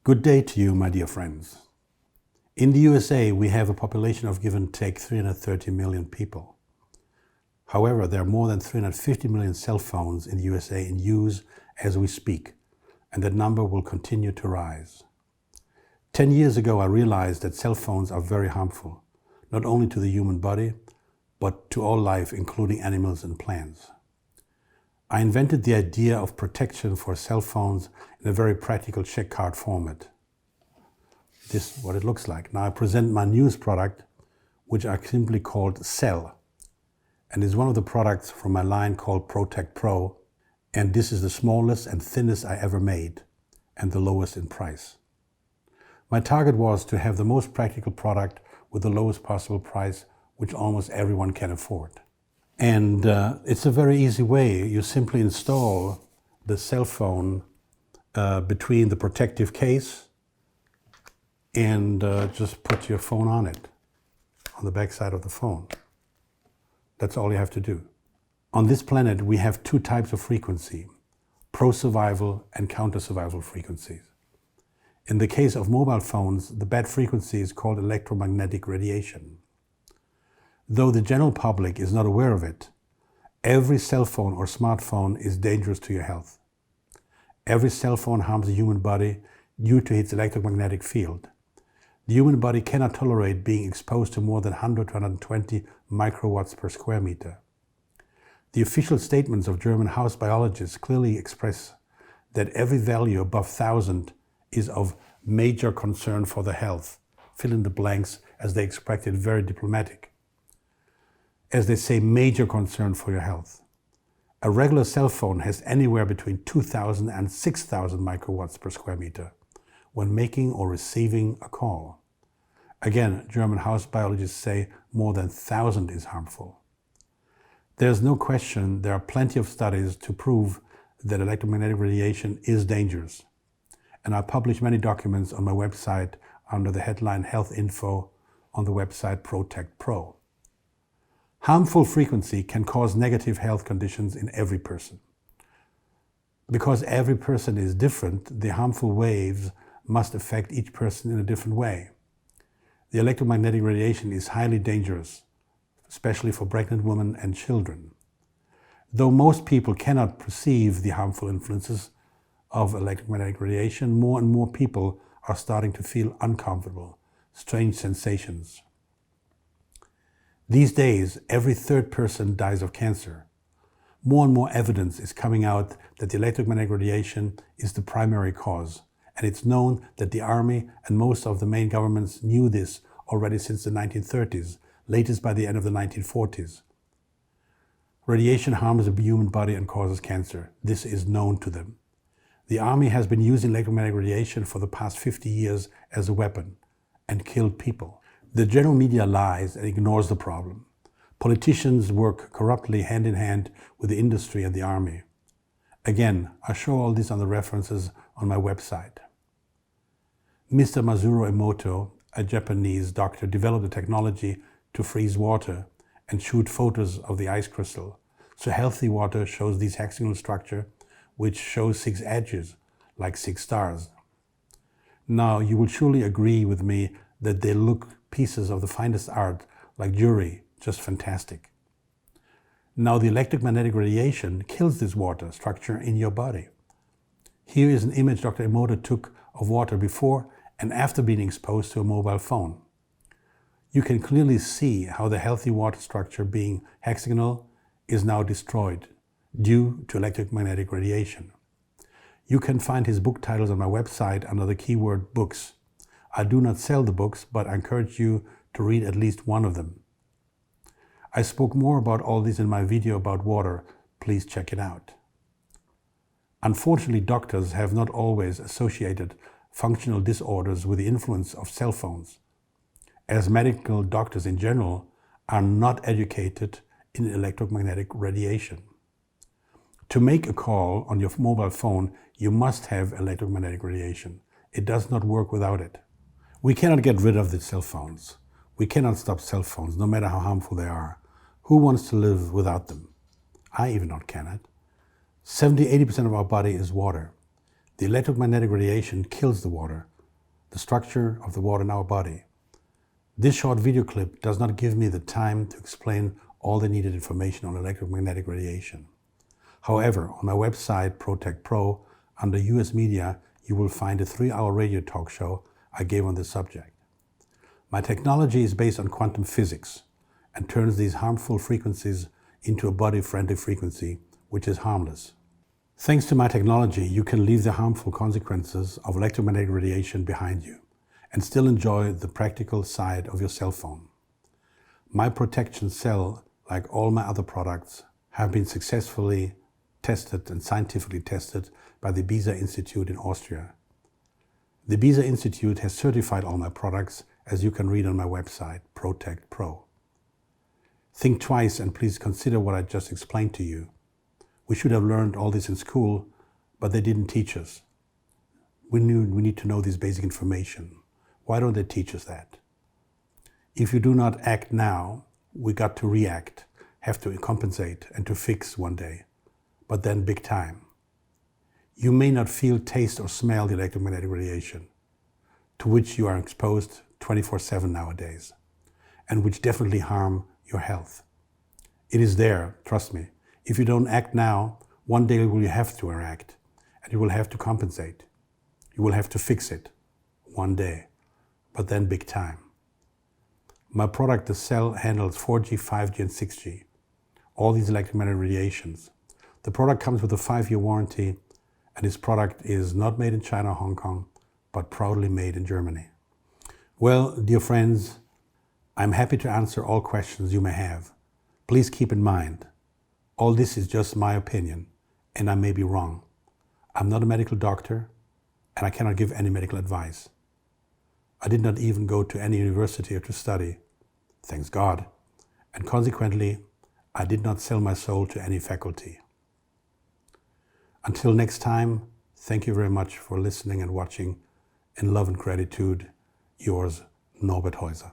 Good day to you, my dear friends. In the USA, we have a population of give and take 330 million people. However, there are more than 350 million cell phones in the USA in use as we speak, and that number will continue to rise. 10 years ago, I realized that cell phones are very harmful, not only to the human body, but to all life, including animals and plants. I invented the idea of protection for cell phones in a very practical check card format. This is what it looks like. Now I present my newest product, which I simply called Cell, and is one of the products from my line called Protect Pro, and this is the smallest and thinnest I ever made, and the lowest in price. My target was to have the most practical product with the lowest possible price, which almost everyone can afford. And it's a very easy way. You simply install the cell phone between the protective case and just put your phone on it, on the back side of the phone. That's all you have to do. On this planet, we have two types of frequency, pro-survival and counter-survival frequencies. In the case of mobile phones, the bad frequency is called electromagnetic radiation. Though the general public is not aware of it, every cell phone or smartphone is dangerous to your health. Every cell phone harms the human body due to its electromagnetic field. The human body cannot tolerate being exposed to more than 100 to 120 microwatts per square meter. The official statements of German house biologists clearly express that every value above 1,000 is of major concern for the health. Fill in the blanks, as they express it very diplomatic. As they say, major concern for your health. A regular cell phone has anywhere between 2,000 and 6,000 microwatts per square meter when making or receiving a call. Again, German house biologists say more than 1,000 is harmful. There's no question there are plenty of studies to prove that electromagnetic radiation is dangerous. And I publish many documents on my website under the headline Health Info on the website Protect Pro. Harmful frequency can cause negative health conditions in every person. Because every person is different, the harmful waves must affect each person in a different way. The electromagnetic radiation is highly dangerous, especially for pregnant women and children. Though most people cannot perceive the harmful influences of electromagnetic radiation, more and more people are starting to feel uncomfortable, strange sensations. These days, every third person dies of cancer. More and more evidence is coming out that the electromagnetic radiation is the primary cause, and it's known that the army and most of the main governments knew this already since the 1930s, latest by the end of the 1940s. Radiation harms the human body and causes cancer. This is known to them. The army has been using electromagnetic radiation for the past 50 years as a weapon and killed people. The general media lies and ignores the problem. Politicians work corruptly hand in hand with the industry and the army. Again, I show all this on the references on my website. Mr. Masuro Emoto, a Japanese doctor, developed a technology to freeze water and shoot photos of the ice crystal. So healthy water shows this hexagonal structure, which shows 6 edges, like 6 stars. Now, you will surely agree with me that they look pieces of the finest art, like jewelry, just fantastic. Now, the electromagnetic radiation kills this water structure in your body. Here is an image Dr. Emoto took of water before and after being exposed to a mobile phone. You can clearly see how the healthy water structure, being hexagonal, is now destroyed due to electromagnetic radiation. You can find his book titles on my website under the keyword books. I do not sell the books, but I encourage you to read at least one of them. I spoke more about all this in my video about water. Please check it out. Unfortunately, doctors have not always associated functional disorders with the influence of cell phones, as medical doctors in general are not educated in electromagnetic radiation. To make a call on your mobile phone, you must have electromagnetic radiation. It does not work without it. We cannot get rid of the cell phones. We cannot stop cell phones, no matter how harmful they are. Who wants to live without them? I even not cannot. 70-80% of our body is water. The electromagnetic radiation kills the water, the structure of the water in our body. This short video clip does not give me the time to explain all the needed information on electromagnetic radiation. However, on my website Protect Pro, under US Media, you will find a 3-hour radio talk show I gave on this subject. My technology is based on quantum physics and turns these harmful frequencies into a body-friendly frequency, which is harmless. Thanks to my technology, you can leave the harmful consequences of electromagnetic radiation behind you and still enjoy the practical side of your cell phone. My protection cell, like all my other products, have been successfully tested and scientifically tested by the Heuser Institute in Austria. The Heuser Institute has certified all my products, as you can read on my website, Protect Pro. Think twice and please consider what I just explained to you. We should have learned all this in school, but they didn't teach us. We need to know this basic information. Why don't they teach us that? If you do not act now, we got to react, have to compensate and to fix one day, but then big time. You may not feel, taste or smell the electromagnetic radiation, to which you are exposed 24/7 nowadays, and which definitely harm your health. It is there, trust me. If you don't act now, one day you will have to act, and you will have to compensate. You will have to fix it one day, but then big time. My product, the cell, handles 4G, 5G and 6G, all these electromagnetic radiations. The product comes with a 5-year warranty, and this product is not made in China or Hong Kong, but proudly made in Germany. Well, dear friends, I'm happy to answer all questions you may have. Please keep in mind, all this is just my opinion, and I may be wrong. I'm not a medical doctor, and I cannot give any medical advice. I did not even go to any university to study, thanks God, and consequently, I did not sell my soul to any faculty. Until next time, thank you very much for listening and watching. In love and gratitude, yours, Norbert Heuser.